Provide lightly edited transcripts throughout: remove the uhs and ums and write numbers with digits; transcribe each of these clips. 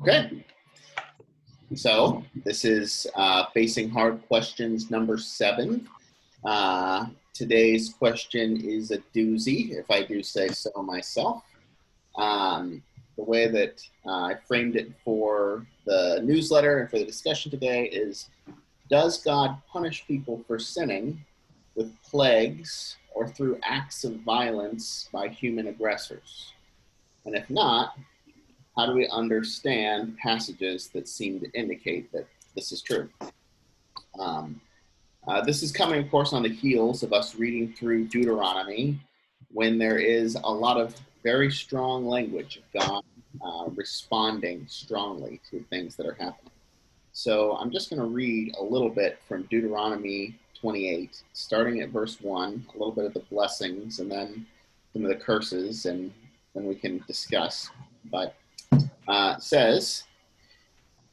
Okay. So this is Facing Hard Questions number 7. Today's question is a doozy, if I do say so myself. The way that I framed it for the newsletter and for the discussion today is, does God punish people for sinning with plagues or through acts of violence by human aggressors? And if not, how do we understand passages that seem to indicate that this is true? This is coming, of course, on the heels of us reading through Deuteronomy, when there is a lot of very strong language of God responding strongly to things that are happening. So I'm just going to read a little bit from Deuteronomy 28, starting at verse 1, a little bit of the blessings, and then some of the curses, and then we can discuss. But says,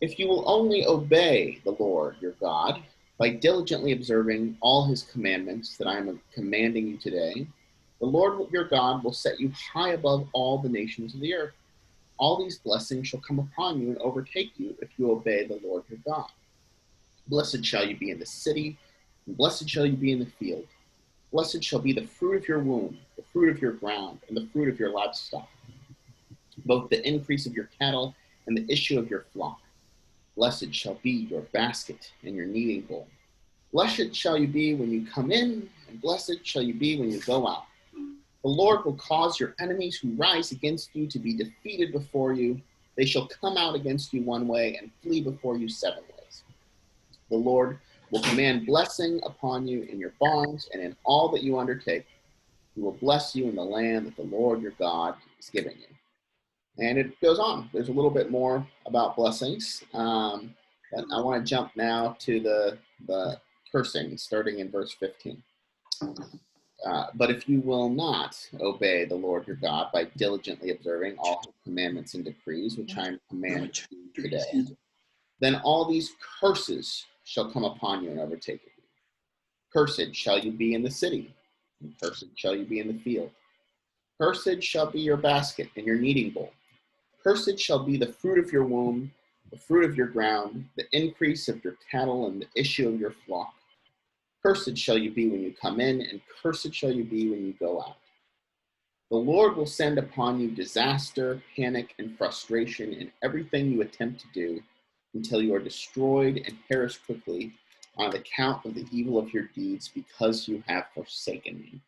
if you will only obey the Lord your God by diligently observing all his commandments that I am commanding you today, the Lord your God will set you high above all the nations of the earth. All these blessings shall come upon you and overtake you if you obey the Lord your God. Blessed shall you be in the city, and blessed shall you be in the field. Blessed shall be the fruit of your womb, the fruit of your ground, and the fruit of your livestock, both the increase of your cattle and the issue of your flock. Blessed shall be your basket and your kneading bowl. Blessed shall you be when you come in, and blessed shall you be when you go out. The Lord will cause your enemies who rise against you to be defeated before you. They shall come out against you one way and flee before you 7 ways. The Lord will command blessing upon you in your barns and in all that you undertake. He will bless you in the land that the Lord your God is giving you. And it goes on. There's a little bit more about blessings. But I want to jump now to the cursing, starting in verse 15. But if you will not obey the Lord your God by diligently observing all his commandments and decrees, which I am commanding you today, then all these curses shall come upon you and overtake you. Cursed shall you be in the city, and cursed shall you be in the field. Cursed shall be your basket and your kneading bowl. Cursed shall be the fruit of your womb, the fruit of your ground, the increase of your cattle, and the issue of your flock. Cursed shall you be when you come in, and cursed shall you be when you go out. The Lord will send upon you disaster, panic, and frustration in everything you attempt to do until you are destroyed and perish quickly on account of the evil of your deeds, because you have forsaken me.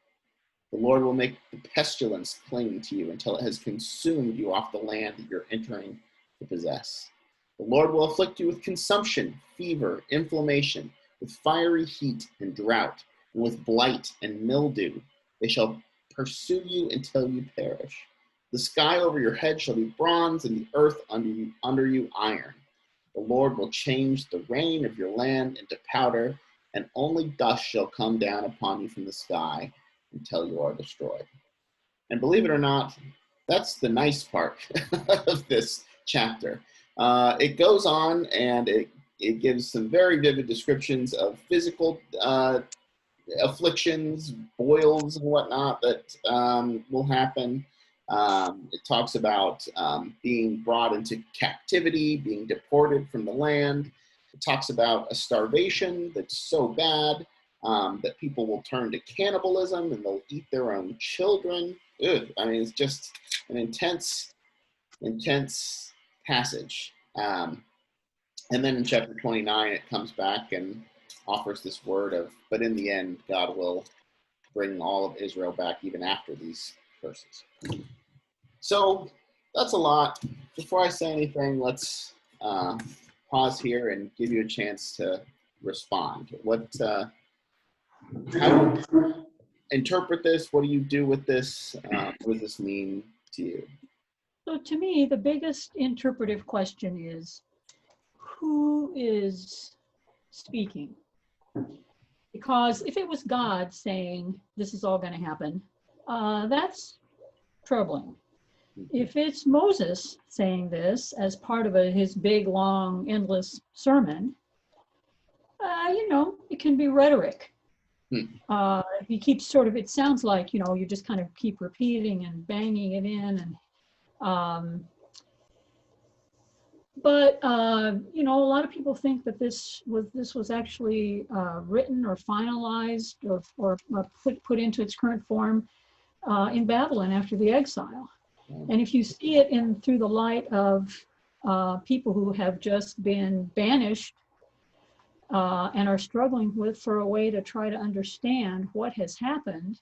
The Lord will make the pestilence cling to you until it has consumed you off the land that you're entering to possess. The Lord will afflict you with consumption, fever, inflammation, with fiery heat and drought, and with blight and mildew. They shall pursue you until you perish. The sky over your head shall be bronze, and the earth under you iron. The Lord will change the rain of your land into powder, and only dust shall come down upon you from the sky until you are destroyed. And believe it or not, that's the nice part of this chapter. It goes on, and it gives some very vivid descriptions of physical afflictions, boils and whatnot that will happen. It talks about being brought into captivity, being deported from the land. It talks about a starvation that's so bad that people will turn to cannibalism and they'll eat their own children. Ugh. I mean, it's just an intense passage. And then in chapter 29, it comes back and offers this word of, but in the end, God will bring all of Israel back even after these curses. So that's a lot. Before I say anything, let's pause here and give you a chance to respond. How do you interpret this? What do you do with this? What does this mean to you? So to me, the biggest interpretive question is, who is speaking? Because if it was God saying, this is all going to happen, that's troubling. If it's Moses saying this as part of his big, long, endless sermon, it can be rhetoric. He keeps it sounds like, you just kind of keep repeating and banging it in. And But you know, a lot of people think that this was actually written or finalized or put into its current form in Babylon after the exile. And if you see it in through the light of people who have just been banished and are struggling with for a way to try to understand what has happened,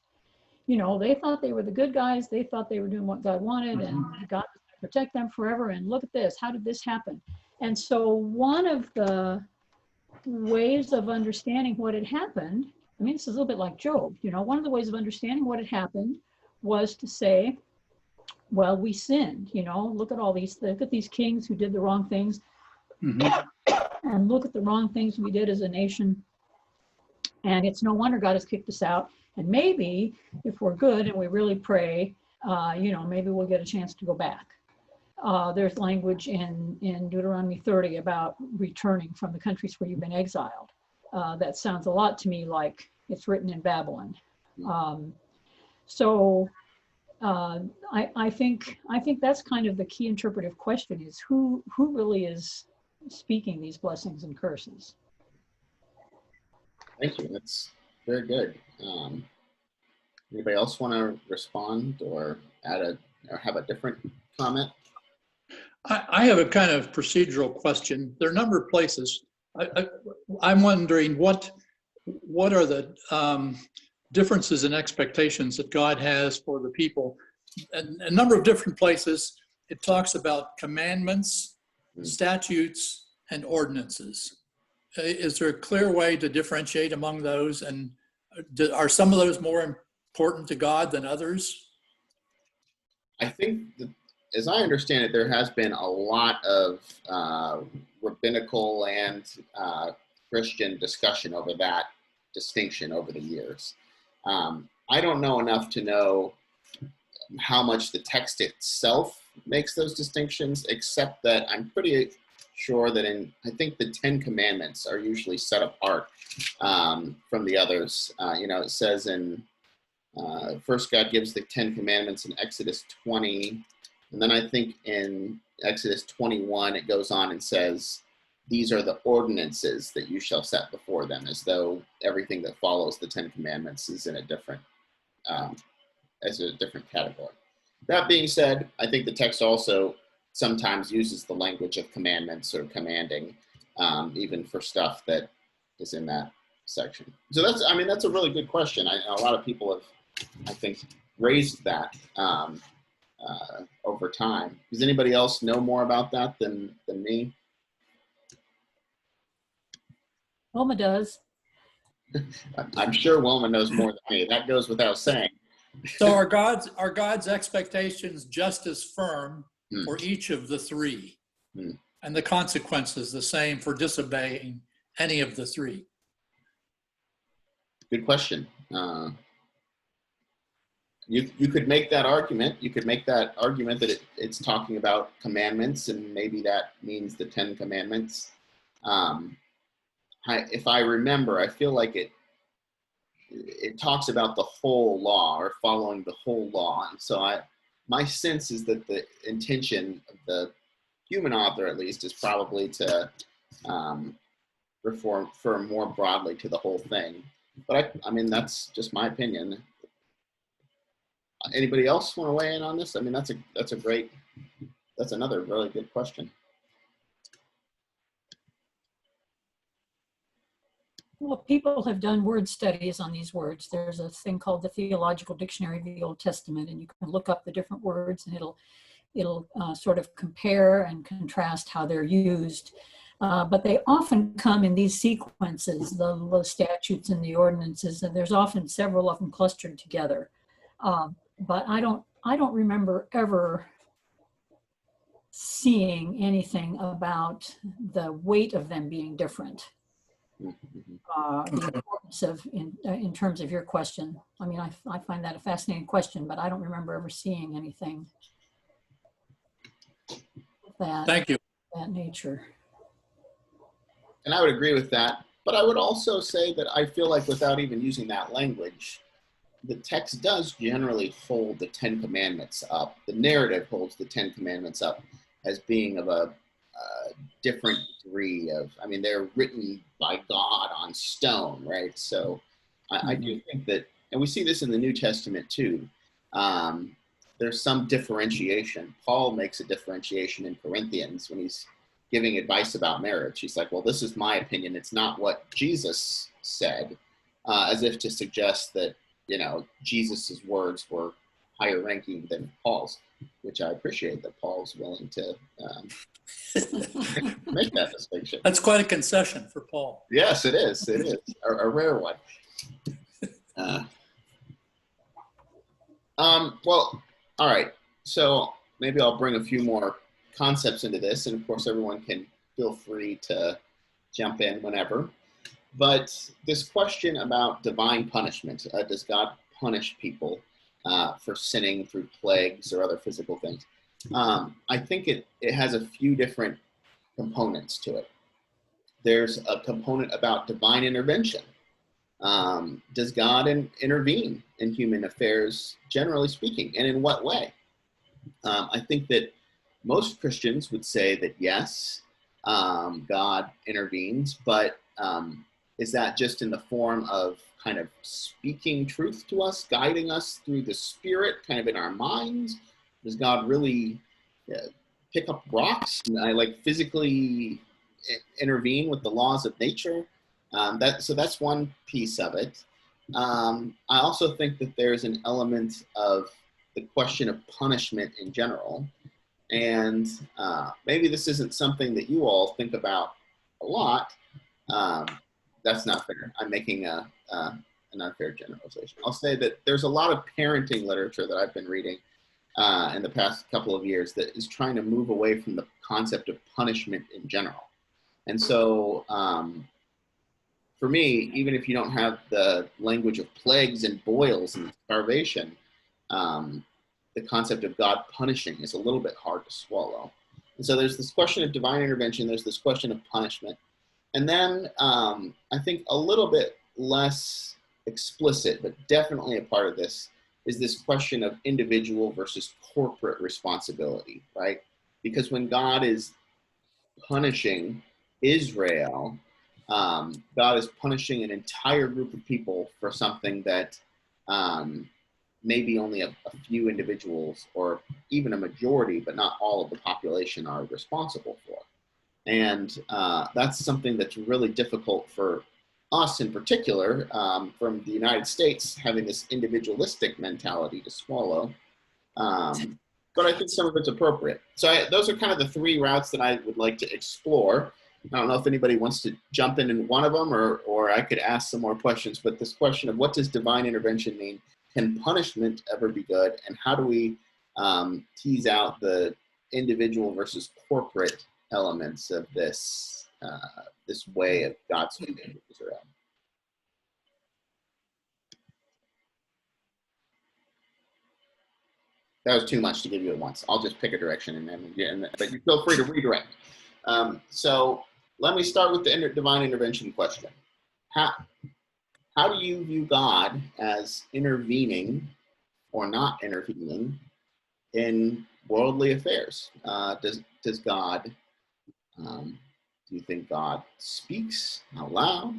you know, they thought they were the good guys. They thought they were doing what God wanted, and God was going to protect them forever. And look at this. How did this happen? And so one of the ways of understanding what had happened, I mean, this is a little bit like Job, you know, one of the ways of understanding what had happened was to say, well, we sinned, you know, look at these kings who did the wrong things, and look at the wrong things we did as a nation. And it's no wonder God has kicked us out. And maybe if we're good and we really pray, you know, maybe we'll get a chance to go back. There's language in Deuteronomy 30 about returning from the countries where you've been exiled. That sounds a lot to me like it's written in Babylon. So I think that's kind of the key interpretive question: is who really is speaking these blessings and curses? Thank you. That's very good. Anybody else want to respond or or have a different comment? I have a kind of procedural question. There are a number of places. I'm wondering what are the differences in expectations that God has for the people. A number of different places, it talks about commandments, statutes, and ordinances. Is there a clear way to differentiate among those? And are some of those more important to God than others? I think that, as I understand it, there has been a lot of rabbinical and Christian discussion over that distinction over the years. I don't know enough to know how much the text itself makes those distinctions, except that I'm pretty sure that I think the 10 Commandments are usually set apart from the others. You know, it says in first God gives the 10 Commandments in Exodus 20, and then I think in Exodus 21 it goes on and says, these are the ordinances that you shall set before them, as though everything that follows the 10 Commandments is in a different category. That being said, I think the text also sometimes uses the language of commandments or commanding, even for stuff that is in that section. So that's a really good question. A lot of people have, I think, raised that over time. Does anybody else know more about that than me? Wilma does. I'm sure Wilma knows more than me. That goes without saying. So are God's expectations just as firm for each of the three? And the consequences the same for disobeying any of the three? Good question. You could make that argument. You could make that argument that it's talking about commandments, and maybe that means the 10 Commandments. If I remember, I feel like it talks about the whole law, or following the whole law. And so my sense is that the intention of the human author, at least, is probably to refer more broadly to the whole thing. But I mean, that's just my opinion. Anybody else want to weigh in on this? I mean, that's another really good question. Well, people have done word studies on these words. There's a thing called the Theological Dictionary of the Old Testament, and you can look up the different words, and it'll sort of compare and contrast how they're used. But they often come in these sequences, the statutes and the ordinances, and there's often several of them clustered together. But I don't remember ever seeing anything about the weight of them being different. The importance of, in terms of your question. I mean, I find that a fascinating question, but I don't remember ever seeing anything of Thank you. that nature. And I would agree with that. But I would also say that I feel like, without even using that language, the text does generally hold the 10 Commandments up. The narrative holds the 10 Commandments up as being of a different degree of, I mean, they're written by God on stone, right? So I do think that, and we see this in the New Testament too, there's some differentiation. Paul makes a differentiation in Corinthians when he's giving advice about marriage. He's like, well, this is my opinion. It's not what Jesus said, as if to suggest that, you know, Jesus's words were higher ranking than Paul's, which I appreciate that Paul's willing to make that distinction. That's quite a concession for Paul. Yes, it is. It is a rare one. Well, all right. So maybe I'll bring a few more concepts into this, and of course, everyone can feel free to jump in whenever. But this question about divine punishment, does God punish people for sinning through plagues or other physical things? I think it has a few different components to it. There's a component about divine intervention. Does God intervene in human affairs, generally speaking, and in what way? I think that most Christians would say that yes, God intervenes, but is that just in the form of kind of speaking truth to us, guiding us through the Spirit, kind of in our minds? Does God really pick up rocks and like physically intervene with the laws of nature? So that's one piece of it. I also think that there's an element of the question of punishment in general. And maybe this isn't something that you all think about a lot. That's not fair. I'm making an unfair generalization. I'll say that there's a lot of parenting literature that I've been reading in the past couple of years that is trying to move away from the concept of punishment in general. And so for me, even if you don't have the language of plagues and boils and starvation, the concept of God punishing is a little bit hard to swallow. And so there's this question of divine intervention, there's this question of punishment. And then I think a little bit less explicit, but definitely a part of this, is this question of individual versus corporate responsibility, right? Because when God is punishing Israel, God is punishing an entire group of people for something that maybe only a few individuals or even a majority, but not all of the population are responsible for. And that's something that's really difficult for us in particular, from the United States, having this individualistic mentality to swallow. But I think some of it's appropriate. So those are kind of the three routes that I would like to explore. I don't know if anybody wants to jump in one of them, or I could ask some more questions, but this question of what does divine intervention mean? Can punishment ever be good? And how do we tease out the individual versus corporate elements of this this way of God speaking to Israel? That was too much to give you at once. I'll just pick a direction, but you feel free to redirect. So let me start with the divine intervention question. How do you view God as intervening or not intervening in worldly affairs? Does God, do you think God speaks out loud,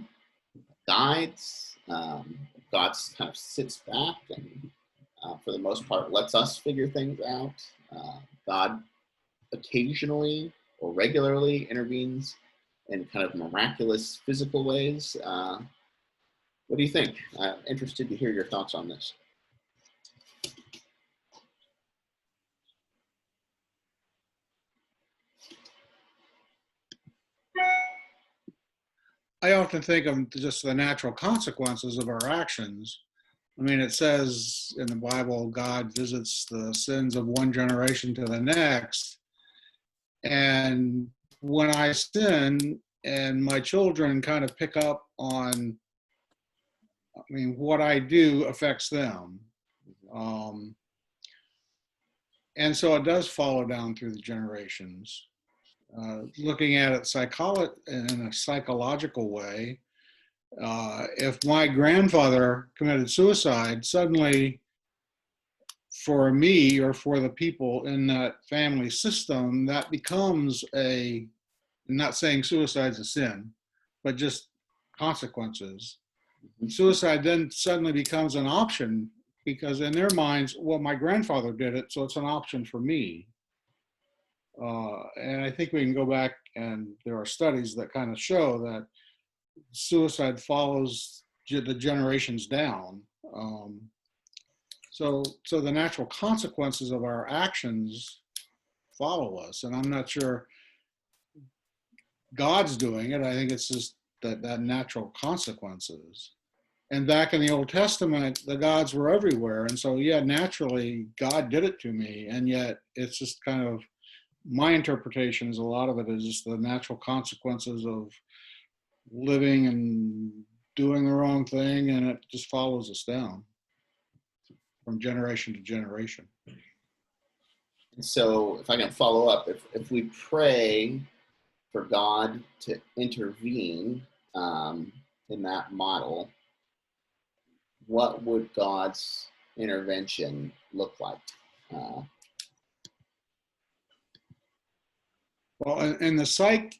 guides, God kind of sits back and for the most part lets us figure things out? God occasionally or regularly intervenes in kind of miraculous physical ways. What do you think? I'm interested to hear your thoughts on this. I often think of just the natural consequences of our actions. I mean, it says in the Bible, God visits the sins of one generation to the next. And when I sin and my children kind of pick up on, I mean, what I do affects them. And so it does follow down through the generations. Looking at it in a psychological way, if my grandfather committed suicide, suddenly for me or for the people in that family system, that becomes I'm not saying suicide's a sin, but just consequences. Suicide then suddenly becomes an option because in their minds, well, my grandfather did it, so it's an option for me. And I think we can go back, and there are studies that kind of show that suicide follows the generations down. So the natural consequences of our actions follow us, and I'm not sure God's doing it. I think it's just that natural consequences. And back in the Old Testament, the gods were everywhere, and so yeah, naturally God did it to me, and yet it's just kind of my interpretation is a lot of it is just the natural consequences of living and doing the wrong thing, and it just follows us down from generation to generation. And so if I can follow up, if we pray for God to intervene in that model, what would God's intervention look like? Well, in the psych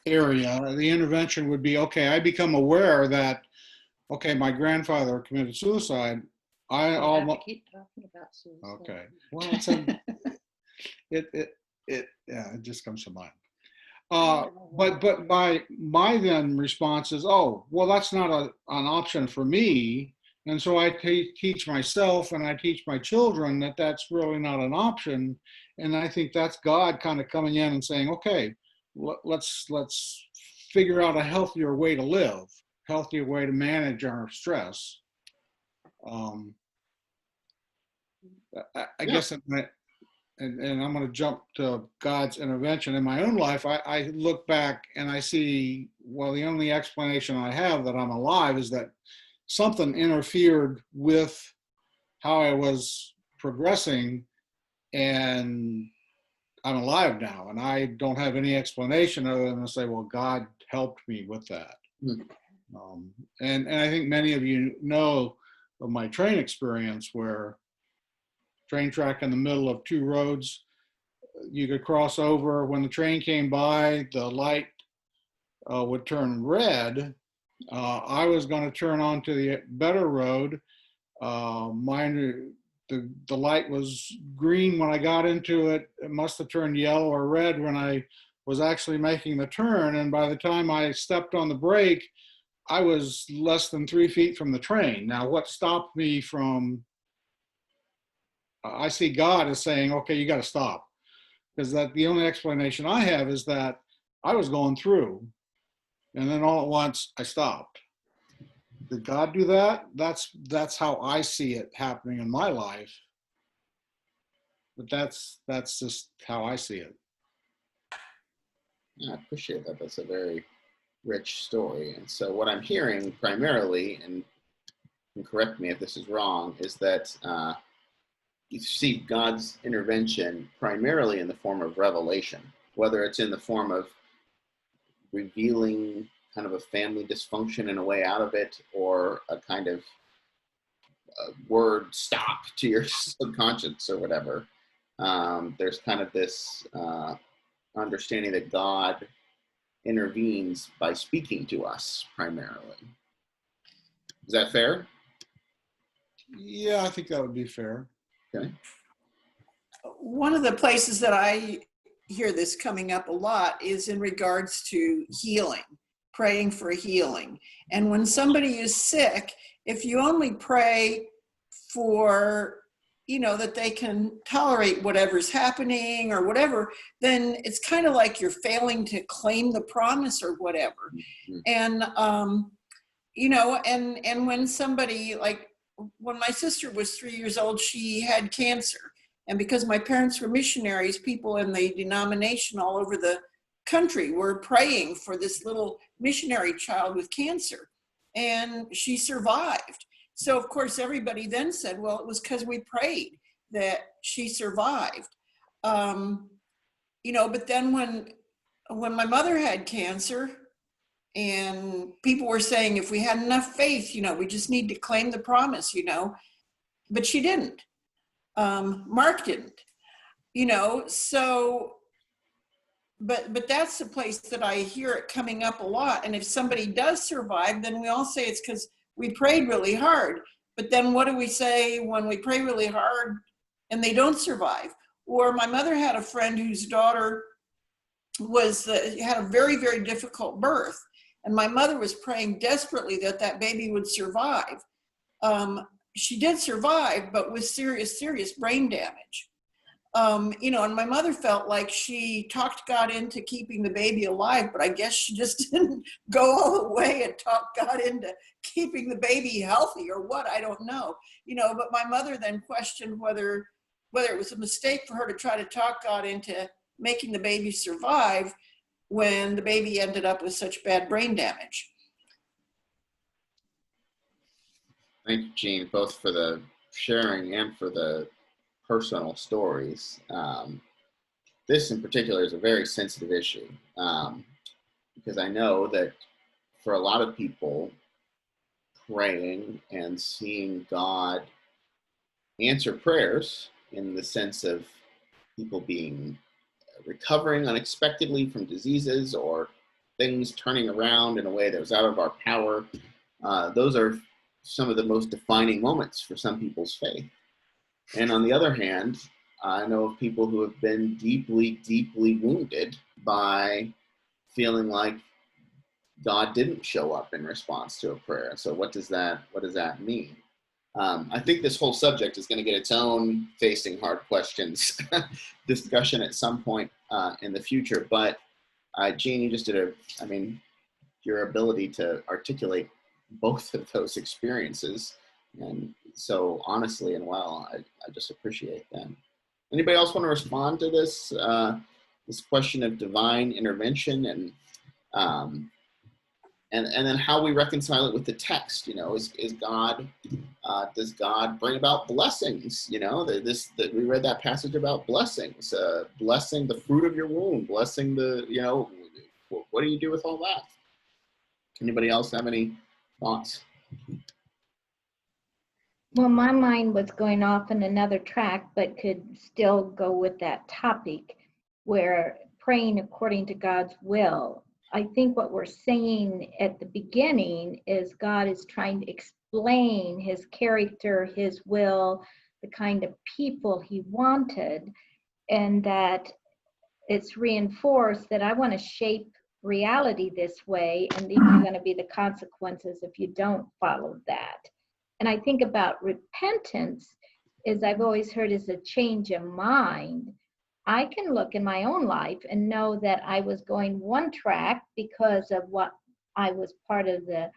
area, the intervention would be, okay, I become aware that, okay, my grandfather committed suicide. I almost keep talking about suicide. Okay. Well, it just comes to mind. But my then response is, oh, well, that's not an option for me. And so I teach myself and I teach my children that that's really not an option. And I think that's God kind of coming in and saying, okay, let's figure out a healthier way to live, healthier way to manage our stress. I guess, and I'm going to jump to God's intervention in my own life. I look back and I see, well, the only explanation I have that I'm alive is that something interfered with how I was progressing, and I'm alive now. And I don't have any explanation other than to say, well, God helped me with that. Mm-hmm. And I think many of you know of my train experience where train track in the middle of two roads, you could cross over. When the train came by, the light would turn red. I was going to turn onto the better road. The light was green when I got into it. It must have turned yellow or red when I was actually making the turn. And by the time I stepped on the brake, I was less than 3 feet from the train. Now, what stopped me from, I see God as saying, okay, you got to stop. Because that the only explanation I have is that I was going through. And then all at once, I stopped. Did God do that? That's how I see it happening in my life. But that's just how I see it. I appreciate that. That's a very rich story. And so what I'm hearing primarily, and correct me if this is wrong, is that you see God's intervention primarily in the form of revelation, whether it's in the form of revealing kind of a family dysfunction and a way out of it, or a kind of word stop to your subconscious or whatever. There's kind of this understanding that God intervenes by speaking to us primarily. Is that fair? Yeah, I think that would be fair. Okay. One of the places that I hear this coming up a lot is in regards to healing, praying for healing. And when somebody is sick, if you only pray for, that they can tolerate whatever's happening or whatever, then it's kind of like you're failing to claim the promise or whatever. Mm-hmm. And, and when somebody, like when my sister was 3 years old, she had cancer. And because my parents were missionaries, people in the denomination all over the country were praying for this little missionary child with cancer. And she survived. So, of course, everybody then said, well, it was because we prayed that she survived. But then when my mother had cancer, and people were saying, if we had enough faith, we just need to claim the promise, but she didn't. Mark didn't, so, but that's the place that I hear it coming up a lot. And if somebody does survive, then we all say it's because we prayed really hard. But then what do we say when we pray really hard and they don't survive? Or my mother had a friend whose daughter had a very, very difficult birth. And my mother was praying desperately that that baby would survive. She did survive, but with serious, serious brain damage. And my mother felt like she talked God into keeping the baby alive, but I guess she just didn't go all the way and talk God into keeping the baby healthy or what, I don't know. But my mother then questioned whether it was a mistake for her to try to talk God into making the baby survive when the baby ended up with such bad brain damage. Thank you, Jean, both for the sharing and for the personal stories. This in particular is a very sensitive issue because I know that for a lot of people, praying and seeing God answer prayers in the sense of people being recovering unexpectedly from diseases or things turning around in a way that was out of our power, those are some of the most defining moments for some people's faith. And on the other hand, I know of people who have been deeply, deeply wounded by feeling like God didn't show up in response to a prayer. So what does that mean? I think this whole subject is going to get its own facing hard questions discussion at some point in the future. But Jean, you just did your ability to articulate both of those experiences, and so honestly and well, I just appreciate them. Anybody else want to respond to this this question of divine intervention and then how we reconcile it with the text? Is God does God bring about blessings? We read that passage about blessings, blessing the fruit of your womb, blessing what do you do with all that? Anybody else have any thoughts? Well, my mind was going off in another track, but could still go with that topic where praying according to God's will. I think what we're saying at the beginning is God is trying to explain his character, his will, the kind of people he wanted, and that it's reinforced that I want to shape reality this way, and these are going to be the consequences if you don't follow that. And I think about repentance, as I've always heard, is a change of mind. I can look in my own life and know that I was going one track because of what I was part of the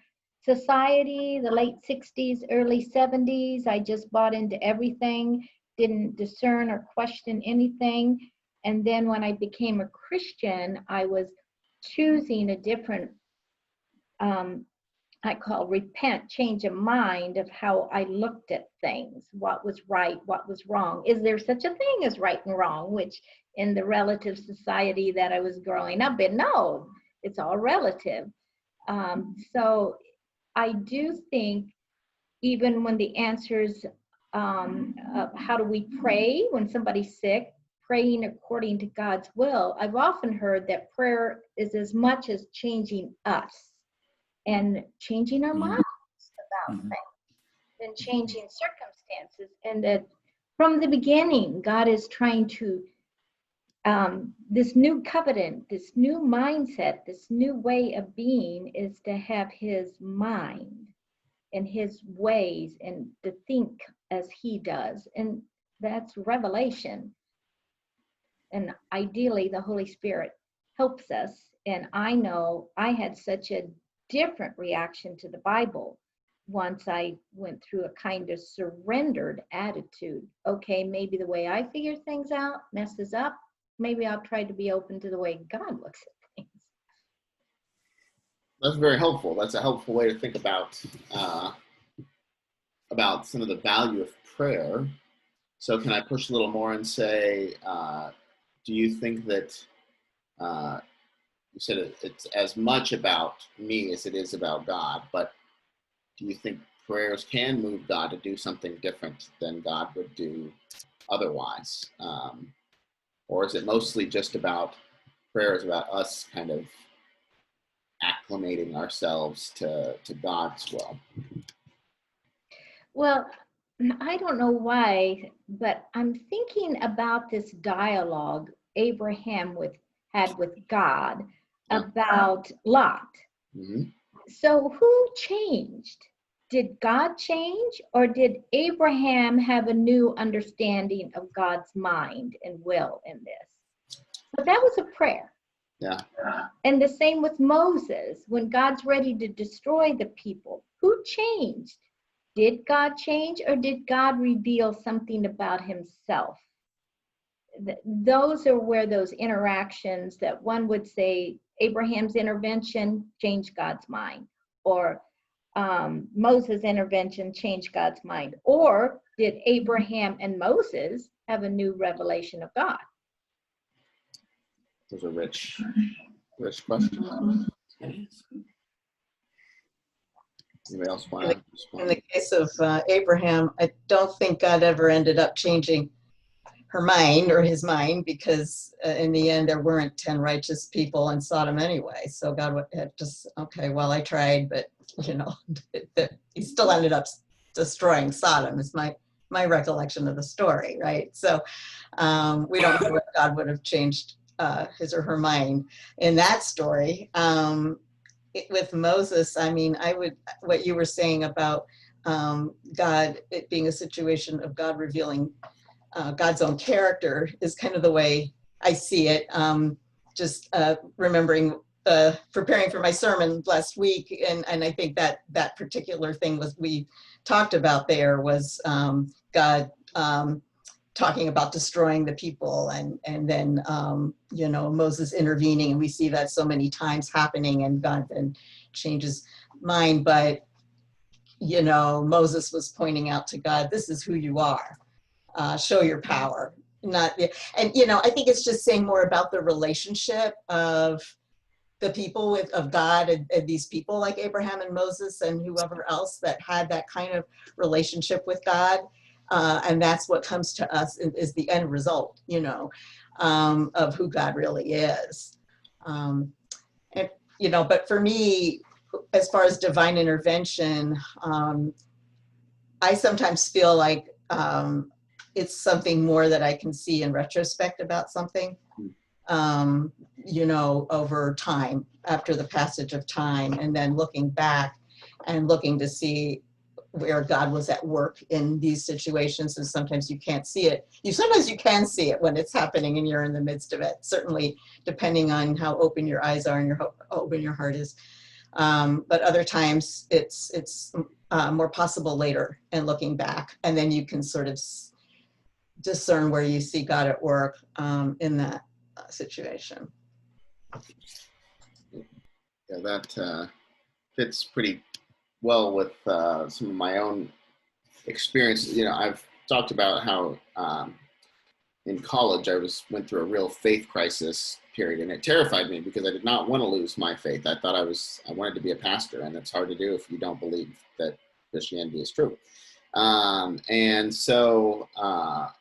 society, the late 60s, early 70s. I just bought into everything, didn't discern or question anything. And then when I became a Christian, I was choosing a different, I call change of mind of how I looked at things, what was right, what was wrong. Is there such a thing as right and wrong, which in the relative society that I was growing up in, no, it's all relative. So I do think even when the answers of how do we pray when somebody's sick, praying according to God's will, I've often heard that prayer is as much as changing us and changing our minds about things and changing circumstances. And that from the beginning, God is trying to, this new covenant, this new mindset, this new way of being is to have his mind and his ways and to think as he does. And that's revelation. And ideally, the Holy Spirit helps us. And I know I had such a different reaction to the Bible once I went through a kind of surrendered attitude. Okay, maybe the way I figure things out messes up. Maybe I'll try to be open to the way God looks at things. That's very helpful. That's a helpful way to think about some of the value of prayer. So can I push a little more and say, do you think that you said it's as much about me as it is about God, but do you think prayers can move God to do something different than God would do otherwise? Or is it mostly just about prayers about us kind of acclimating ourselves to God's will? Well, I don't know why, but I'm thinking about this dialogue Abraham had with God Yeah. about Lot. Mm-hmm. So who changed? Did God change, or did Abraham have a new understanding of God's mind and will in this? But that was a prayer. Yeah. And the same with Moses. When God's ready to destroy the people, who changed? Did God change, or did God reveal something about himself? Those are where those interactions that one would say Abraham's intervention changed God's mind, or Moses' intervention changed God's mind, or did Abraham and Moses have a new revelation of God? Those are rich questions. Anybody else want to respond? In the case of Abraham, I don't think God ever ended up changing her mind or his mind, because in the end there weren't 10 righteous people in Sodom anyway. So God would have just, okay, well, I tried, but he still ended up destroying Sodom, is my recollection of the story, right? So we don't know if God would have changed his or her mind in that story. With Moses, I mean, what you were saying about God, it being a situation of God revealing God's own character, is kind of the way I see it. Just remembering, preparing for my sermon last week, and I think that particular thing we talked about there was God talking about destroying the people, and then Moses intervening, and we see that so many times happening, and God then changes mind. But Moses was pointing out to God, this is who you are. Show your power. And I think it's just saying more about the relationship of the people of God and these people like Abraham and Moses and whoever else that had that kind of relationship with God. And that's what comes to us is the end result, of who God really is. But for me, as far as divine intervention, I sometimes feel like it's something more that I can see in retrospect about something, over time, after the passage of time, and then looking back and looking to see where God was at work in these situations. And sometimes you can't see it. Sometimes you can see it when it's happening and you're in the midst of it, certainly depending on how open your eyes are and how open your heart is. But other times it's more possible later and looking back, and then you can sort of discern where you see God at work in that situation. Yeah, that fits pretty well with some of my own experience. I've talked about how in college I went through a real faith crisis period, and it terrified me because I did not want to lose my faith. I thought I wanted to be a pastor, and it's hard to do if you don't believe that Christianity is true. And so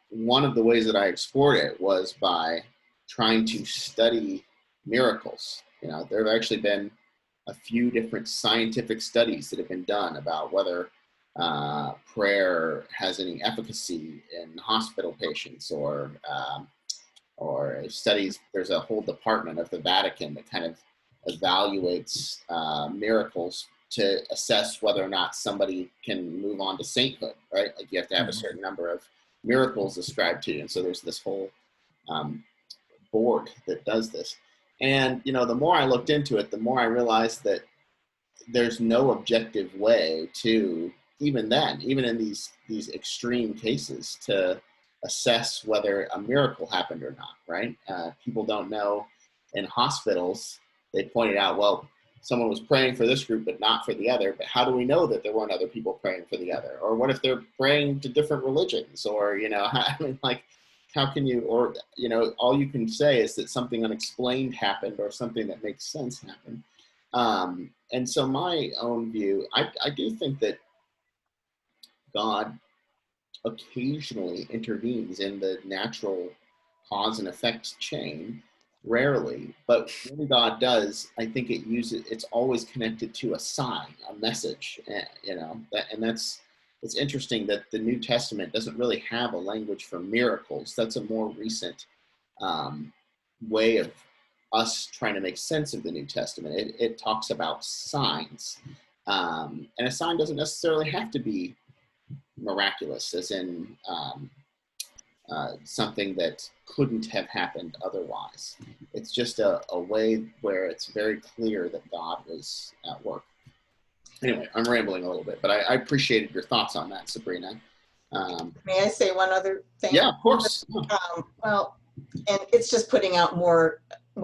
one of the ways that I explored it was by trying to study miracles. There have actually been a few different scientific studies that have been done about whether prayer has any efficacy in hospital patients, or studies. There's a whole department of the Vatican that kind of evaluates miracles to assess whether or not somebody can move on to sainthood, right? Like you have to have a certain number of miracles ascribed to you. And so there's this whole board that does this. And, the more I looked into it, the more I realized that there's no objective way to, even in these extreme cases, to assess whether a miracle happened or not, right? People don't know. In hospitals, they pointed out, well, someone was praying for this group but not for the other, but how do we know that there weren't other people praying for the other? Or what if they're praying to different religions? Or, how can you, or, all you can say is that something unexplained happened, or something that makes sense happened. And so my own view, I do think that God occasionally intervenes in the natural cause and effect chain, rarely, but when God does, I think it's always connected to a sign, a message, it's interesting that the New Testament doesn't really have a language for miracles. That's a more recent way of us trying to make sense of the New Testament. It talks about signs, and a sign doesn't necessarily have to be miraculous, as in something that couldn't have happened otherwise. It's just a way where it's very clear that God was at work. Anyway, I'm rambling a little bit, but I appreciated your thoughts on that, Sabrina. May I say one other thing? Yeah, of course. Well, and it's just putting out more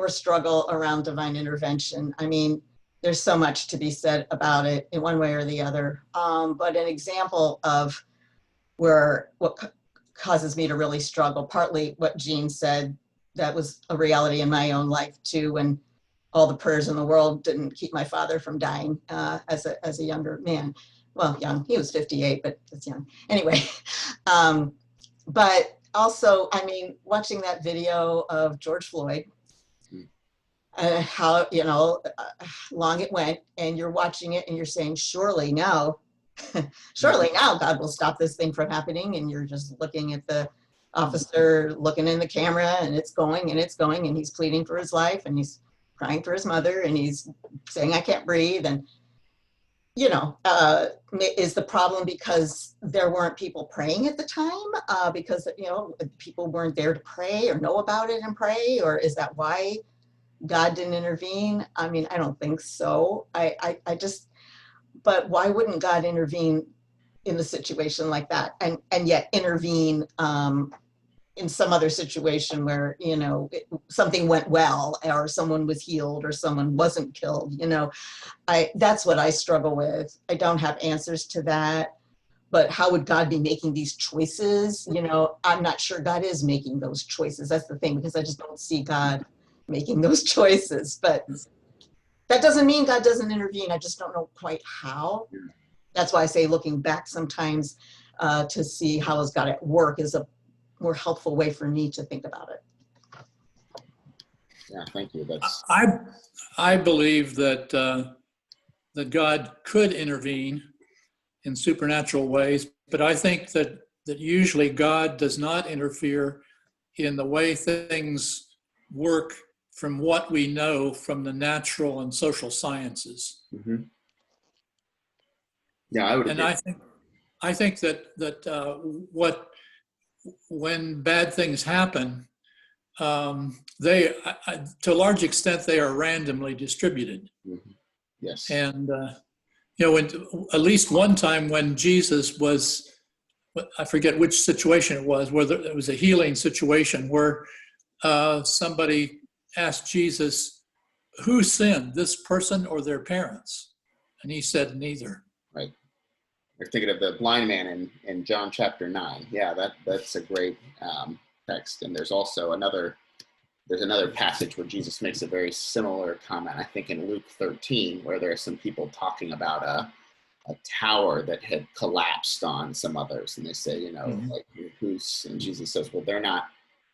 struggle around divine intervention. I mean, there's so much to be said about it in one way or the other. But an example of what causes me to really struggle, partly what Jean said, that was a reality in my own life too, when all the prayers in the world didn't keep my father from dying as a younger man. Well, young, he was 58, but that's young. Anyway, but also, I mean, watching that video of George Floyd, how, long it went, and you're watching it and you're saying, surely now God will stop this thing from happening. And you're just looking at the officer looking in the camera, and it's going and it's going, and he's pleading for his life, and he's crying for his mother, and he's saying, I can't breathe. And, is the problem because there weren't people praying at the time? Because, people weren't there to pray or know about it and pray? Or is that why God didn't intervene? I mean, I don't think so. But why wouldn't God intervene in a situation like that, and yet intervene in some other situation where, something went well, or someone was healed, or someone wasn't killed? That's what I struggle with. I don't have answers to that. But how would God be making these choices? I'm not sure God is making those choices. That's the thing, because I just don't see God making those choices. But that doesn't mean God doesn't intervene. I just don't know quite how. That's why I say looking back sometimes to see how is God at work is a more helpful way for me to think about it. Yeah, thank you. That's I believe that that God could intervene in supernatural ways, but I think that usually God does not interfere in the way things work from what we know from the natural and social sciences. Mm-hmm. Yeah, I would agree. And I think that when bad things happen, they to a large extent they are randomly distributed. Mm-hmm. Yes. And when at least one time when Jesus was, I forget which situation it was, where it was a healing situation where somebody asked Jesus, who sinned, this person or their parents? And he said, neither. Right. You're thinking of the blind man in John chapter 9. Yeah, that's a great text. And there's also another passage where Jesus makes a very similar comment, I think in Luke 13, where there are some people talking about a tower that had collapsed on some others. And they say, like, and Jesus says, well, they're not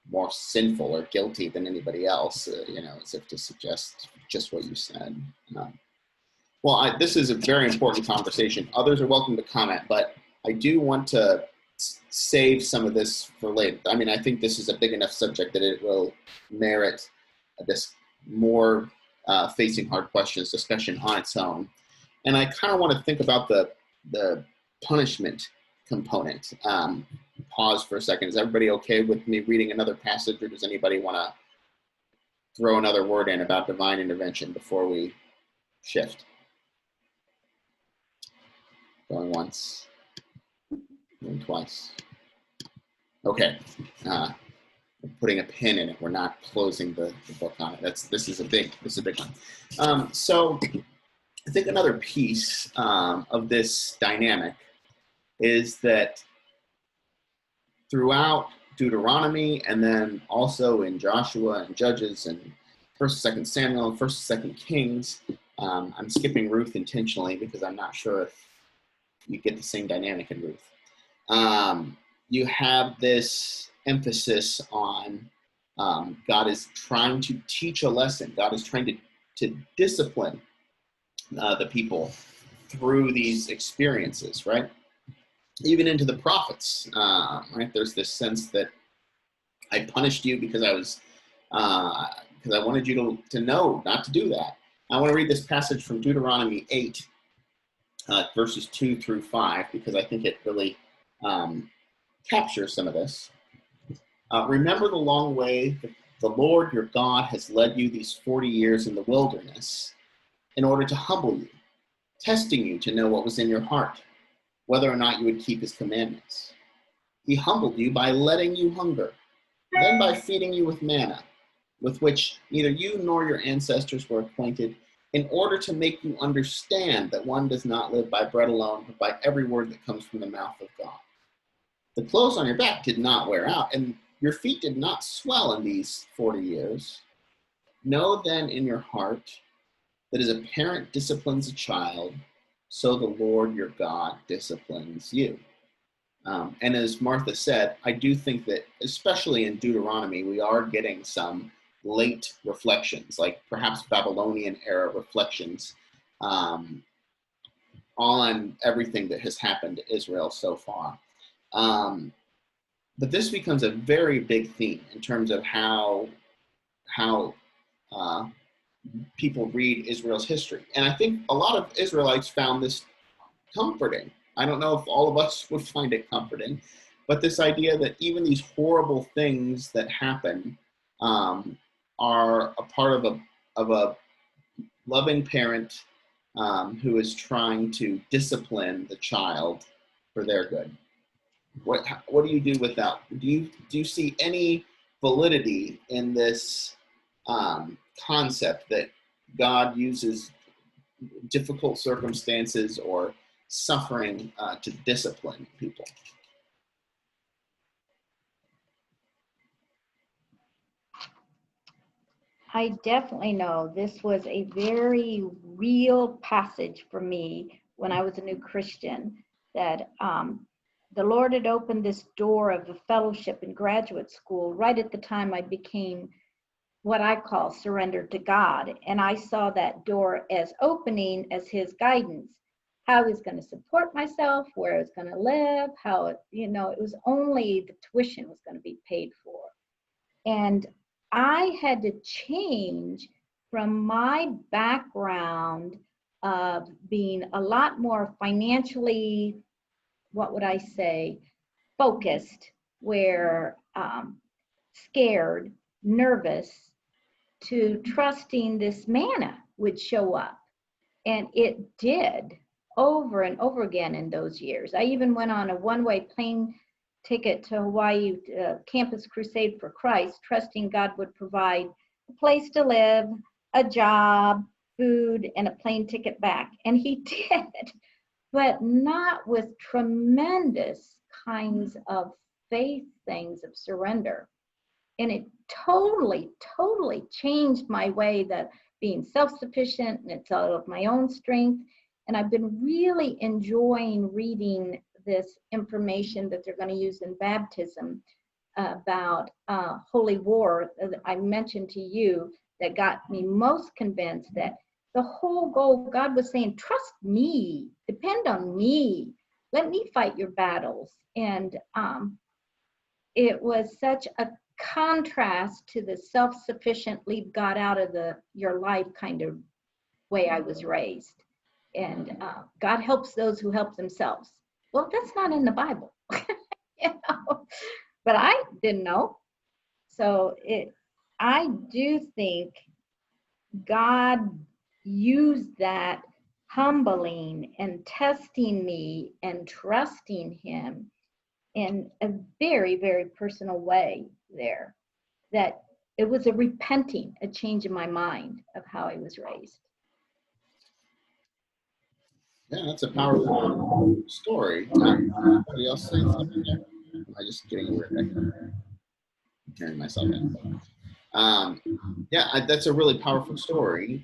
more sinful or guilty than anybody else, as if to suggest just what you said. This is a very important conversation. Others are welcome to comment, but I do want to save some of this for later. I mean, I think this is a big enough subject that it will merit this more facing hard questions discussion on its own. And I kind of want to think about the punishment component. Pause for a second. Is everybody okay with me reading another passage, or does anybody want to throw another word in about divine intervention before we shift? Going once, going twice. Okay. We're putting a pin in it. We're not closing the book on it. This is a big one. So I think another piece of this dynamic is that throughout Deuteronomy, and then also in Joshua and Judges and 1st and 2nd Samuel and 1st and 2nd Kings, I'm skipping Ruth intentionally because I'm not sure if you get the same dynamic in Ruth. You have this emphasis on God is trying to teach a lesson. God is trying to discipline the people through these experiences, right? Even into the prophets, right? There's this sense that I punished you because I wanted you to know not to do that. I want to read this passage from Deuteronomy 8, verses 2 through 5, because I think it really captures some of this. Remember the long way that the Lord your God has led you these 40 years in the wilderness in order to humble you, testing you to know what was in your heart, whether or not you would keep his commandments. He humbled you by letting you hunger, then by feeding you with manna, with which neither you nor your ancestors were acquainted, in order to make you understand that one does not live by bread alone, but by every word that comes from the mouth of God. The clothes on your back did not wear out, and your feet did not swell in these 40 years. Know then in your heart that as a parent disciplines a child, so the Lord your God disciplines you. And as Martha said, I do think that, especially in Deuteronomy, we are getting some late reflections, like perhaps Babylonian era reflections on everything that has happened to Israel so far. But this becomes a very big theme in terms of how people read Israel's history. And I think a lot of Israelites found this comforting. I don't know if all of us would find it comforting, but this idea that even these horrible things that happen are a part of a loving parent who is trying to discipline the child for their good. What do you do with that? Do you see any validity in this concept that God uses difficult circumstances or suffering to discipline people? I definitely know this was a very real passage for me when I was a new Christian, that the Lord had opened this door of a fellowship in graduate school right at the time I became what I call surrendered to God. And I saw that door as opening as his guidance, how I was going to support myself, where I was going to live, how, it was only the tuition was going to be paid for. And I had to change from my background of being a lot more financially, what would I say, focused, where scared, nervous, to trusting this manna would show up. And it did over and over again in those years. I even went on a one-way plane ticket to Hawaii Campus Crusade for Christ, trusting God would provide a place to live, a job, food, and a plane ticket back. And he did, but not with tremendous kinds of faith things of surrender. And it totally, totally changed my way that being self-sufficient, and it's out of my own strength. And I've been really enjoying reading this information that they're going to use in baptism about holy war. I mentioned to you that got me most convinced that the whole goal, God was saying, trust me, depend on me, let me fight your battles. And it was such a contrast to the self-sufficient, leave God out of your life kind of way I was raised. And God helps those who help themselves. Well, that's not in the Bible, but I didn't know. So I do think God used that humbling and testing me and trusting him in a very, very personal way there, that it was a repenting, a change in my mind of how I was raised. Yeah, that's a powerful story. Anybody else saying something there? Am I just getting a weird echo? I'm hearing myself in. That's a really powerful story.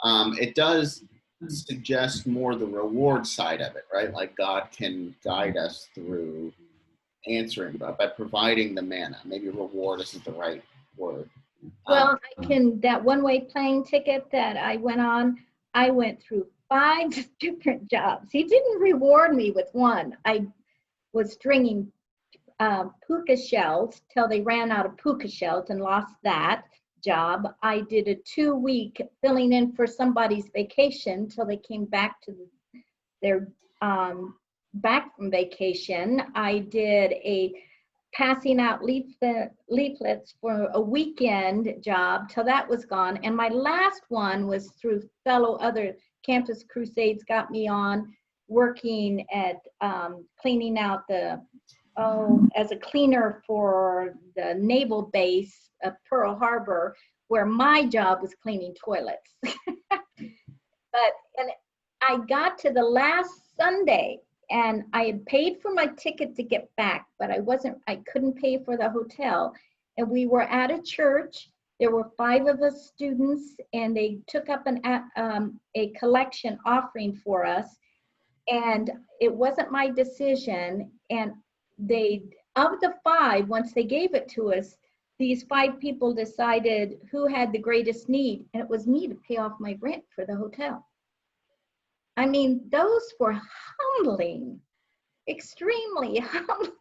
It does suggest more the reward side of it, right? Like God can guide us through answering, by providing the manna. Maybe reward isn't the right word. Well, I can, that one-way plane ticket that I went on, I went through 5 different jobs. He didn't reward me with one. I was stringing puka shells till they ran out of puka shells and lost that job. I did a 2-week filling in for somebody's vacation till they came back to their back from vacation. I did a passing out leaflets for a weekend job till that was gone. And my last one was through fellow other Campus Crusades, got me on working at cleaning out as a cleaner for the naval base of Pearl Harbor, where my job was cleaning toilets. And I got to the last Sunday, and I had paid for my ticket to get back, but I couldn't pay for the hotel. And we were at a church. There were 5 of us students, and they took up a collection offering for us. And it wasn't my decision. And of the 5, once they gave it to us, these 5 people decided who had the greatest need, and it was me to pay off my rent for the hotel. I mean, those were humbling, extremely humbling.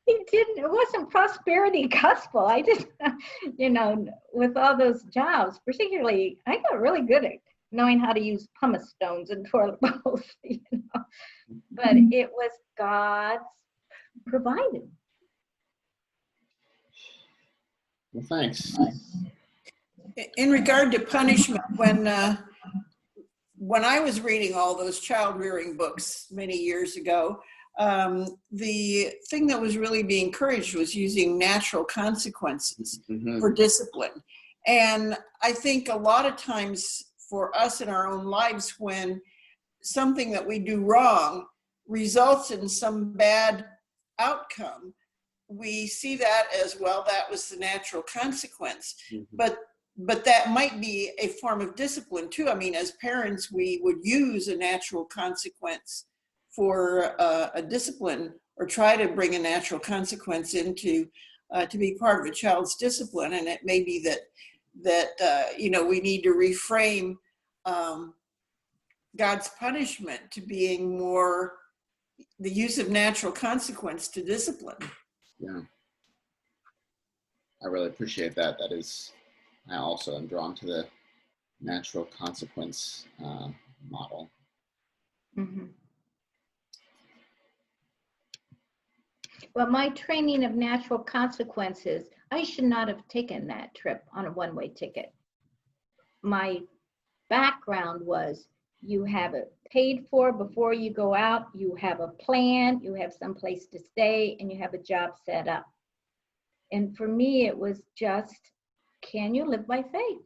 It wasn't prosperity gospel. I didn't, with all those jobs, particularly, I got really good at knowing how to use pumice stones and toilet bowls, but it was God's provided. Well, thanks. In regard to punishment, when I was reading all those child rearing books many years ago, the thing that was really being encouraged was using natural consequences for discipline. And I think a lot of times for us in our own lives, when something that we do wrong results in some bad outcome, we see that as, well, that was the natural consequence. But that might be a form of discipline too. I mean, as parents, we would use a natural consequence for a discipline, or try to bring a natural consequence into to be part of a child's discipline. And it may be that we need to reframe God's punishment to being more the use of natural consequence to discipline. Yeah, I really appreciate that. I also am drawn to the natural consequence model. Well, my training of natural consequences, I should not have taken that trip on a one-way ticket. My background was, you have it paid for before you go out, you have a plan, you have some place to stay, and you have a job set up. And for me, it was just, can you live by faith?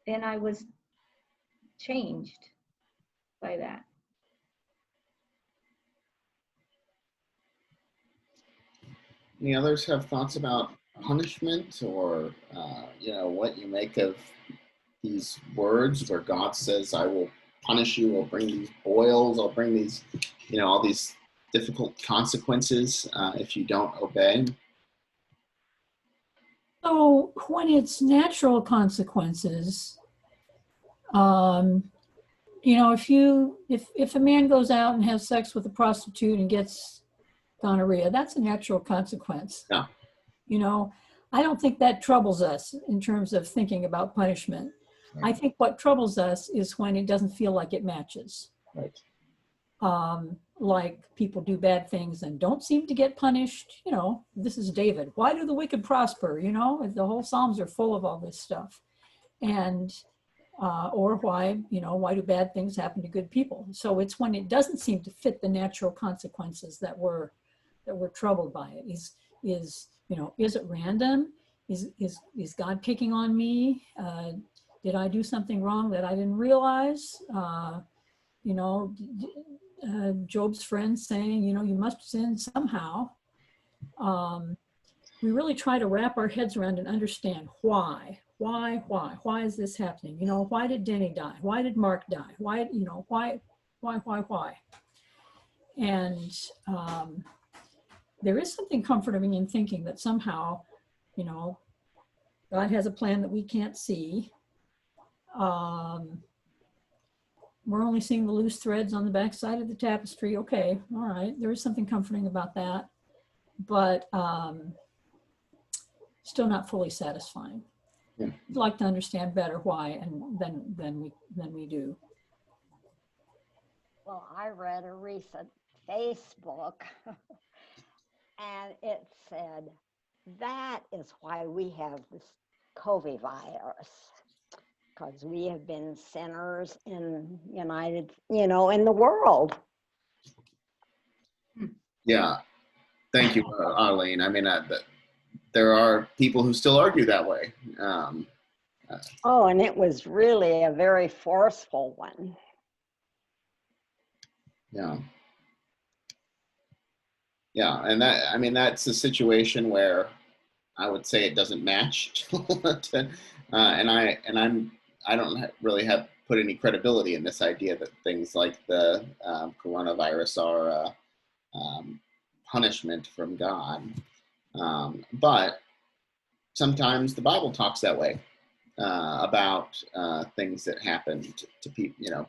And I was changed by that. Any others have thoughts about punishment, or what you make of these words where God says, I will punish you, I'll bring these boils, I'll bring these, all these difficult consequences if you don't obey? So when it's natural consequences, if a man goes out and has sex with a prostitute and gets gonorrhea, that's a natural consequence. Yeah. I don't think that troubles us in terms of thinking about punishment. Right. I think what troubles us is when it doesn't feel like it matches. Right. Like people do bad things and don't seem to get punished. This is David. Why do the wicked prosper? The whole Psalms are full of all this stuff. And, or why do bad things happen to good people? So it's when it doesn't seem to fit the natural consequences that we're troubled by it. Is it random? Is God picking on me? Did I do something wrong that I didn't realize? Job's friends saying, you must sin somehow. We really try to wrap our heads around and understand why is this happening? Why did Denny die? Why did Mark die? Why? And there is something comforting in thinking that somehow, you know, God has a plan that we can't see. We're only seeing the loose threads on the back side of the tapestry. Okay, all right, there is something comforting about that, but still not fully satisfying. Yeah. I'd like to understand better why, and than we do. Well, I read a recent Facebook and it said, that is why we have this COVID virus, because we have been sinners in in the world. Yeah. Thank you, Arlene. I mean, there are people who still argue that way. Oh, and it was really a very forceful one. Yeah. Yeah, and that, I mean, that's a situation where I would say it doesn't match, and I don't really have put any credibility in this idea that things like the coronavirus are punishment from God, but sometimes the Bible talks that way about things that happen to people. You know,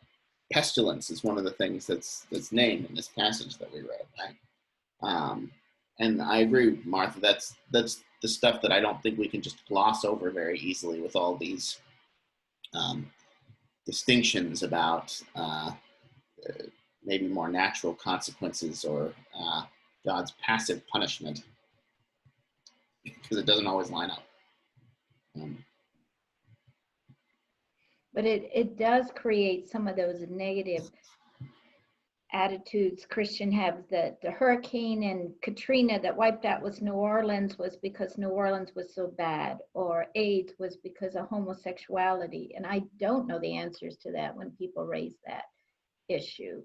pestilence is one of the things that's named in this passage that we read, right? And I agree, Martha, that's the stuff that I don't think we can just gloss over very easily with all these distinctions about maybe more natural consequences or God's passive punishment, because it doesn't always line up. But it does create some of those negative attitudes Christian have. The hurricane and Katrina that wiped out was New Orleans was because New Orleans was so bad, or AIDS was because of homosexuality. And I don't know the answers to that when people raise that issue.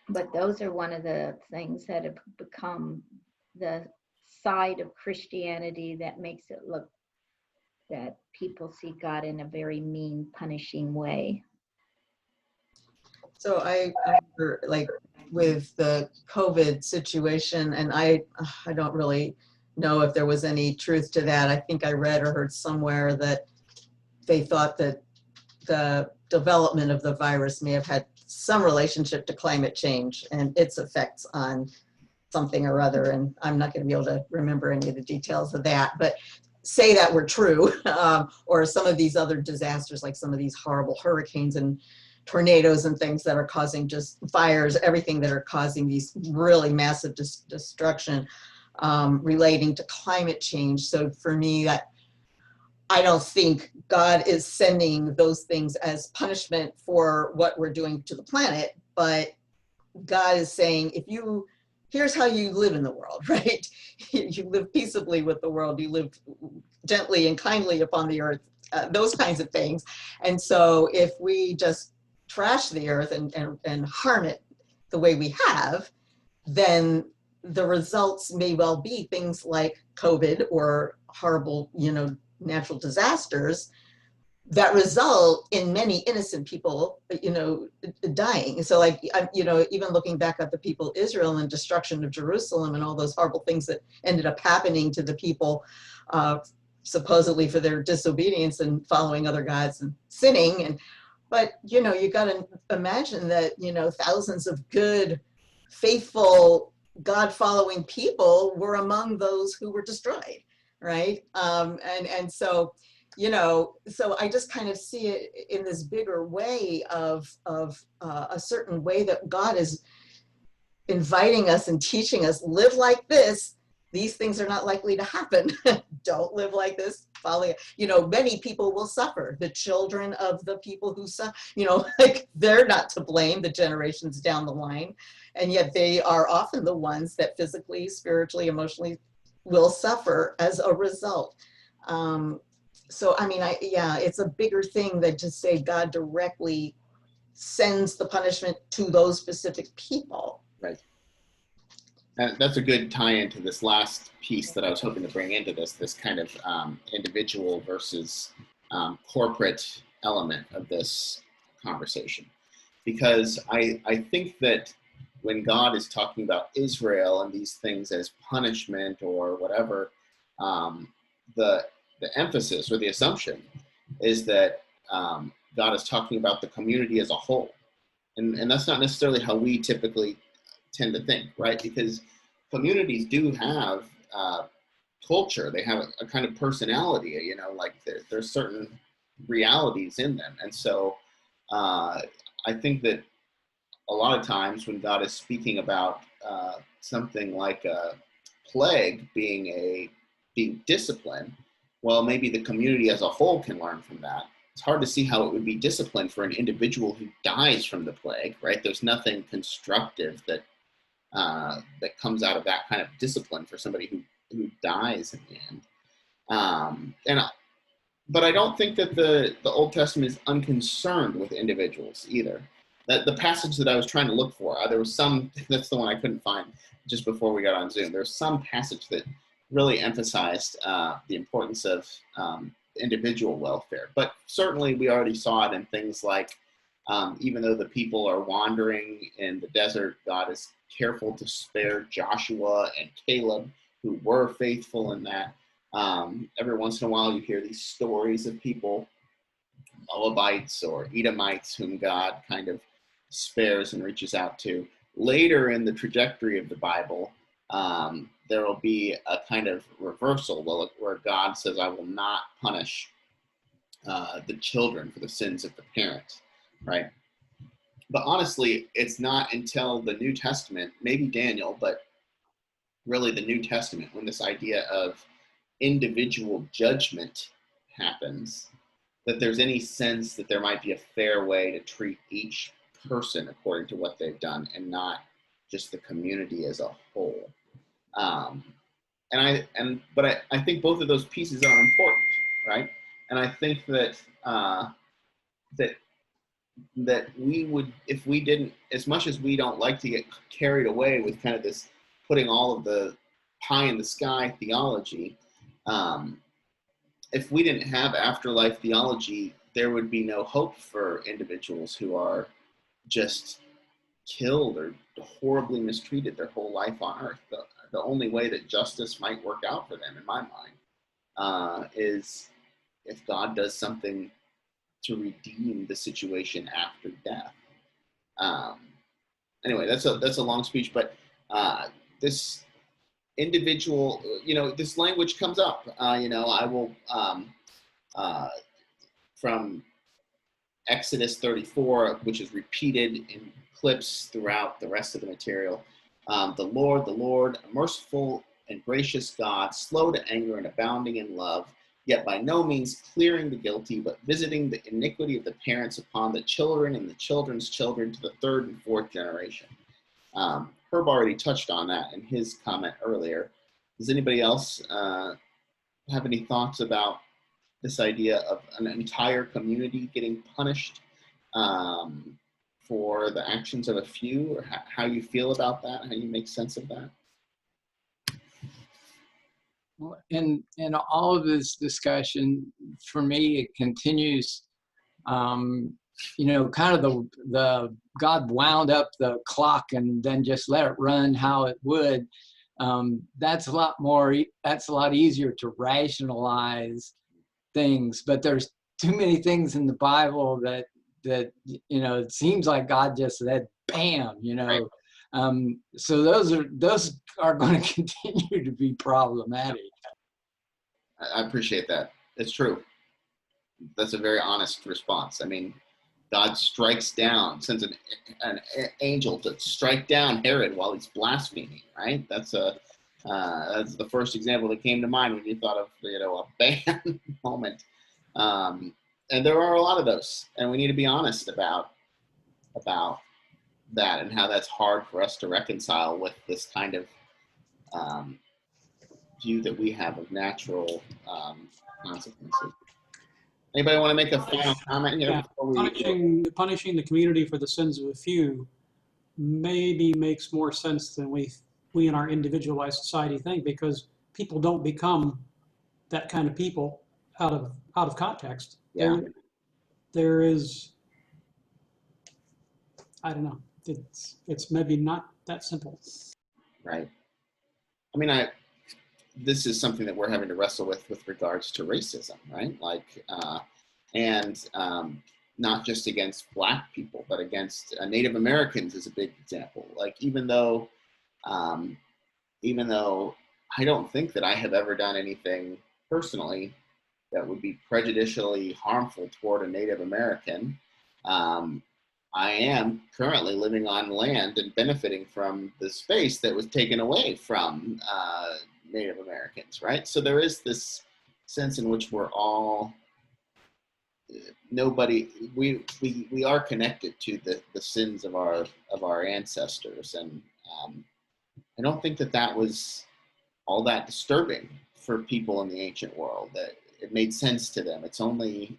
But those are one of the things that have become the side of Christianity that makes it look that people see God in a very mean, punishing way. So I remember, like, with the COVID situation, and I don't really know if there was any truth to that. I think I read or heard somewhere that they thought that the development of the virus may have had some relationship to climate change and its effects on something or other. And I'm not going to be able to remember any of the details of that, but say that were true, or some of these other disasters, like some of these horrible hurricanes and tornadoes and things that are causing just fires, everything that are causing these really massive destruction relating to climate change. So for me, that I don't think God is sending those things as punishment for what we're doing to the planet, but God is saying, here's how you live in the world, right? You live peaceably with the world, you live gently and kindly upon the earth, those kinds of things. And so if we just trash the earth and harm it the way we have, then the results may well be things like COVID or horrible, natural disasters that result in many innocent people, dying. So like, even looking back at the people of Israel and destruction of Jerusalem and all those horrible things that ended up happening to the people, supposedly for their disobedience and following other gods and sinning. But you got to imagine that, thousands of good, faithful, God-following people were among those who were destroyed, right? And so, so I just kind of see it in this bigger way of a certain way that God is inviting us and teaching us, live like this. These things are not likely to happen. Don't live like this. Follow, many people will suffer. The children of the people who suffer, like they're not to blame, the generations down the line. And yet they are often the ones that physically, spiritually, emotionally will suffer as a result. So, I mean, it's a bigger thing than to say God directly sends the punishment to those specific people. Right. And that's a good tie-in to this last piece that I was hoping to bring into this kind of individual versus corporate element of this conversation. Because I think that when God is talking about Israel and these things as punishment or whatever, the emphasis or the assumption is that God is talking about the community as a whole. And that's not necessarily how we typically tend to think, right? Because communities do have culture. They have a kind of personality, you know, like there's certain realities in them. And so I think that a lot of times when God is speaking about something like a plague being discipline, well, maybe the community as a whole can learn from that. It's hard to see how it would be discipline for an individual who dies from the plague, right? There's nothing constructive that that comes out of that kind of discipline for somebody who dies in the end. But I don't think that the Old Testament is unconcerned with individuals either. That the passage that I was trying to look for, there was some, that's the one I couldn't find just before we got on Zoom. There was some passage that really emphasized the importance of individual welfare. But certainly we already saw it in things like, even though the people are wandering in the desert, God is careful to spare Joshua and Caleb, who were faithful in that. Every once in a while you hear these stories of people, Moabites or Edomites, whom God kind of spares and reaches out to. Later in the trajectory of the Bible, there will be a kind of reversal where God says, I will not punish the children for the sins of the parents, right? But honestly, it's not until the New Testament, maybe Daniel, but really the New Testament, when this idea of individual judgment happens, that there's any sense that there might be a fair way to treat each person according to what they've done and not just the community as a whole. But I think both of those pieces are important, right? And I think that that we would, if we didn't, as much as we don't like to get carried away with kind of this putting all of the pie in the sky theology, if we didn't have afterlife theology, there would be no hope for individuals who are just killed or horribly mistreated their whole life on earth. The only way that justice might work out for them, in my mind, is if God does something to redeem the situation after death. Anyway, that's a long speech, but this individual, this language comes up. I will, from Exodus 34, which is repeated in clips throughout the rest of the material. The Lord, a merciful and gracious God, slow to anger and abounding in love, yet by no means clearing the guilty, but visiting the iniquity of the parents upon the children and the children's children to the third and fourth generation. Herb already touched on that in his comment earlier. Does anybody else have any thoughts about this idea of an entire community getting punished for the actions of a few, or how you feel about that, how you make sense of that? Well, in all of this discussion, for me, it continues, kind of the God wound up the clock and then just let it run how it would. That's a lot easier to rationalize things, but there's too many things in the Bible that it seems like God just said, bam, Right. So those are going to continue to be problematic. I appreciate that. It's true. That's a very honest response. I mean, God strikes down, sends an angel to strike down Herod while he's blaspheming, right? That's the first example that came to mind when you thought of a bam moment. And there are a lot of those, and we need to be honest about that and how that's hard for us to reconcile with this kind of view that we have of natural consequences. Anybody want to make a final comment here? Yeah, punishing the community for the sins of a few maybe makes more sense than we in our individualized society think, because people don't become that kind of people out of context. Yeah. There is, I don't know. it's maybe not that simple. Right. I mean, this is something that we're having to wrestle with regards to racism, right? Like, and not just against Black people, but against Native Americans is a big example. Like, even though I don't think that I have ever done anything personally that would be prejudicially harmful toward a Native American, I am currently living on land and benefiting from the space that was taken away from Native Americans, right? So there is this sense in which we're all, we are connected to the sins of our ancestors, and I don't think that was all that disturbing for people in the ancient world. That it made sense to them. It's only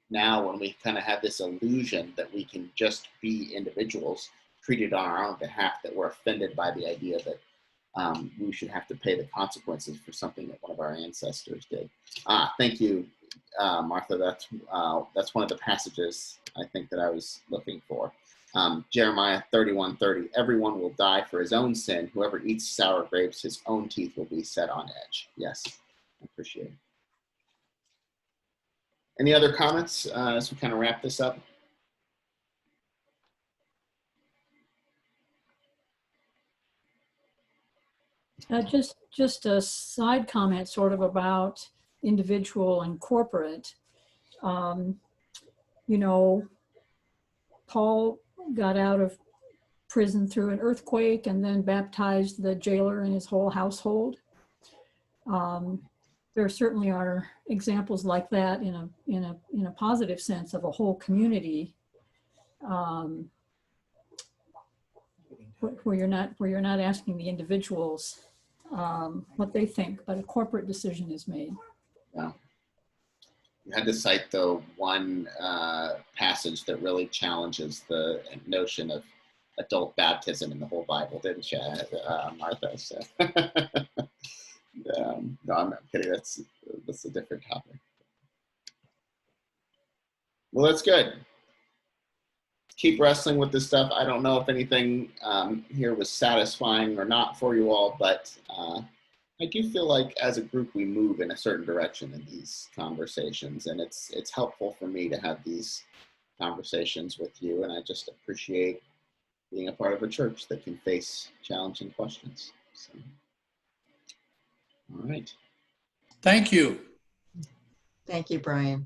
now when we kind of have this illusion that we can just be individuals treated on our own behalf that we're offended by the idea that we should have to pay the consequences for something that one of our ancestors did. Thank you, Martha. That's one of the passages I think that I was looking for. Jeremiah 31:30, everyone will die for his own sin. Whoever eats sour grapes, his own teeth will be set on edge. Yes, I appreciate it. Any other comments as we kind of wrap this up? Just a side comment sort of about individual and corporate. You know, Paul got out of prison through an earthquake and then baptized the jailer and his whole household. There certainly are examples like that in a positive sense of a whole community, where you're not asking the individuals what they think, but a corporate decision is made. Yeah. You had to cite the one passage that really challenges the notion of adult baptism in the whole Bible, didn't you, Martha? So. No, I'm not kidding. That's a different topic. Well, that's good. Keep wrestling with this stuff. I don't know if anything here was satisfying or not for you all, but I do feel like as a group we move in a certain direction in these conversations, and it's helpful for me to have these conversations with you, and I just appreciate being a part of a church that can face challenging questions. So, all right. Thank you. Thank you, Brian.